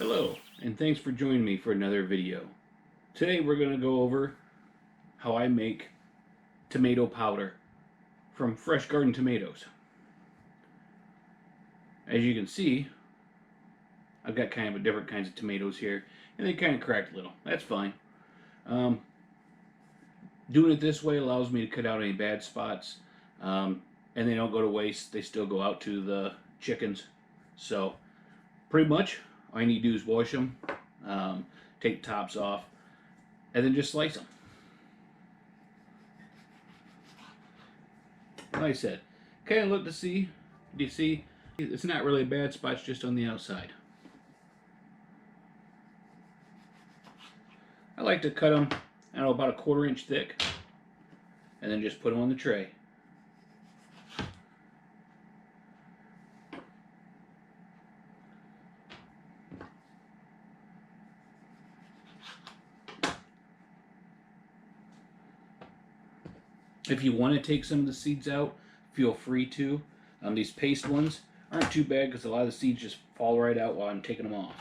Hello, and thanks for joining me for another video. Today we're going to go over how I make tomato powder from fresh garden tomatoes. As you can see, I've got kind of different kinds of tomatoes here, and they kind of cracked a little. That's fine. Doing it this way allows me to cut out any bad spots, and they don't go to waste. They still go out to the chickens. So pretty much all you need to do is wash them, take the tops off, and then just slice them. Like I said, kind of look to see. Do you see? It's not really a bad spot, it's just on the outside. I like to cut them, I don't know, about a 1/4 inch thick, and then just put them on the tray. If you want to take some of the seeds out, feel free to. These paste ones aren't too bad because a lot of the seeds just fall right out while I'm taking them off.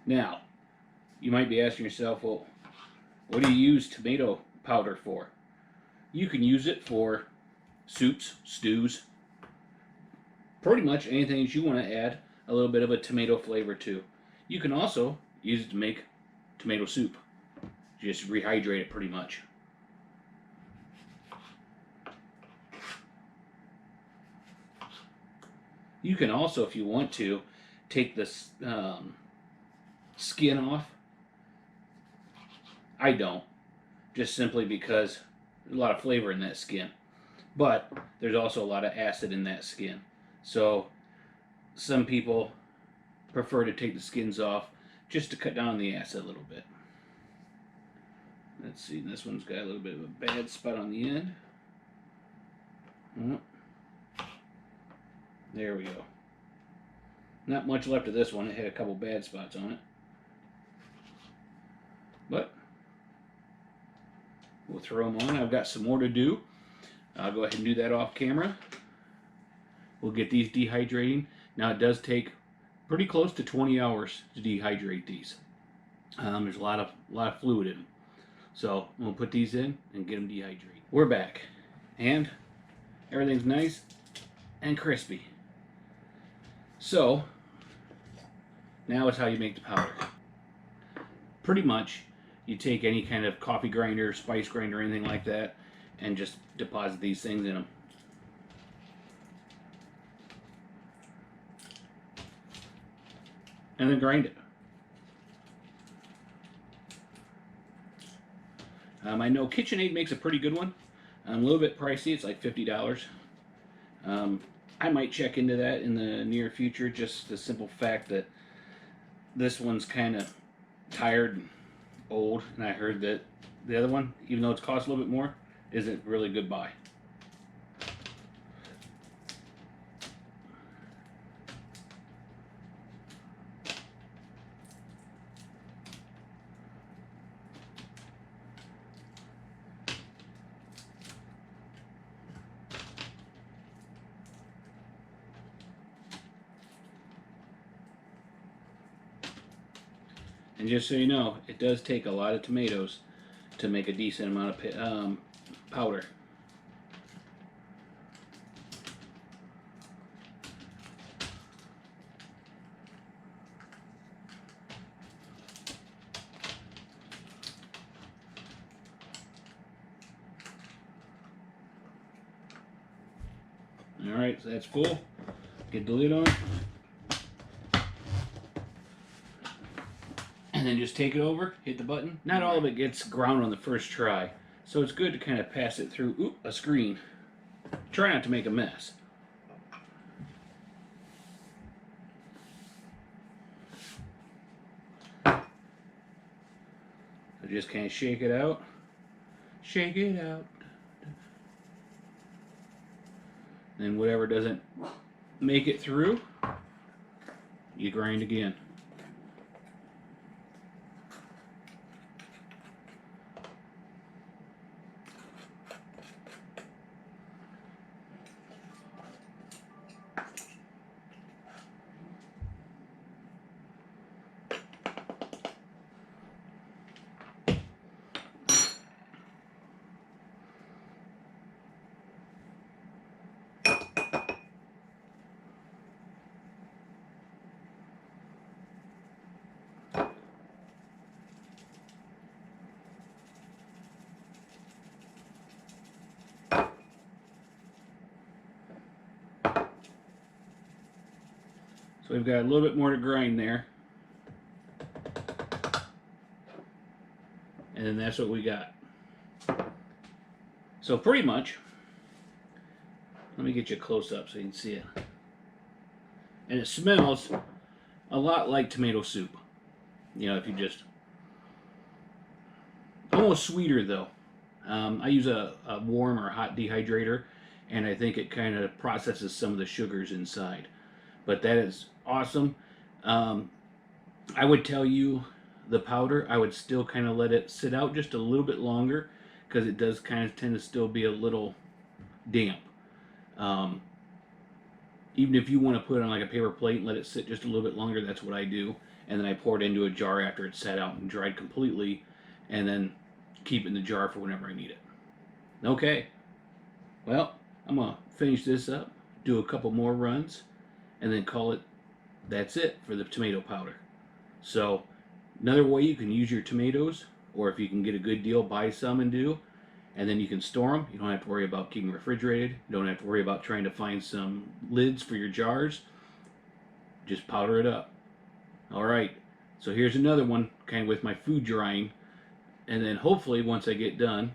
Now, you might be asking yourself, well, what do you use tomato powder for? You can use it for soups, stews, pretty much anything that you want to add a little bit of a tomato flavor to. You can also use it to make tomato soup. Just rehydrate it pretty much. You can also, if you want to, take this skin off. I don't, just simply because there's a lot of flavor in that skin. But there's also a lot of acid in that skin. So some people prefer to take the skins off just to cut down the acid a little bit. Let's see, this one's got a little bit of a bad spot on the end. There we go. Not much left of this one. It had a couple bad spots on it. But we'll throw them on. I've got some more to do. I'll go ahead and do that off camera. We'll get these dehydrating. Now it does take pretty close to 20 hours to dehydrate these. There's a lot of fluid in them. So we'll put these in and get them dehydrated. We're back, and everything's nice and crispy. So now it's how you make the powder. Pretty much, you take any kind of coffee grinder, spice grinder, anything like that, and just deposit these things in them. And then grind it. I know KitchenAid makes a pretty good one. A little bit pricey, it's like $50. I might check into that in the near future, just the simple fact that this one's kind of tired and old, and I heard that the other one, even though it's cost a little bit more, isn't really a good buy. And just so you know, it does take a lot of tomatoes to make a decent amount of powder. Alright, so that's full. Get the lid on. And then just take it over, hit the button. Not all of it gets ground on the first try, so it's good to kind of pass it through a screen. Try not to make a mess. So just kind of shake it out. Shake it out. Then whatever doesn't make it through, you grind again. So we've got a little bit more to grind there. And then that's what we got. So pretty much, let me get you close up so you can see it. And it smells a lot like tomato soup. You know, if you just, almost sweeter though. I use a warm or hot dehydrator, and I think it kind of processes some of the sugars inside. But that is awesome. I would tell you the powder, I would still kind of let it sit out just a little bit longer because it does kind of tend to still be a little damp. Even if you want to put it on like a paper plate and let it sit just a little bit longer, that's what I do. And then I pour it into a jar after it's sat out and dried completely, and then keep it in the jar for whenever I need it. Okay, well, I'm going to finish this up, do a couple more runs, and then call it, that's it for the tomato powder. So another way you can use your tomatoes, or if you can get a good deal, buy some and do, and then you can store them. You don't have to worry about keeping them refrigerated. You don't have to worry about trying to find some lids for your jars. Just powder it up. All right, so here's another one kind of with my food drying, and then hopefully once I get done,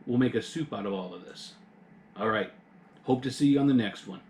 we'll make a soup out of all of this. All right, hope to see you on the next one.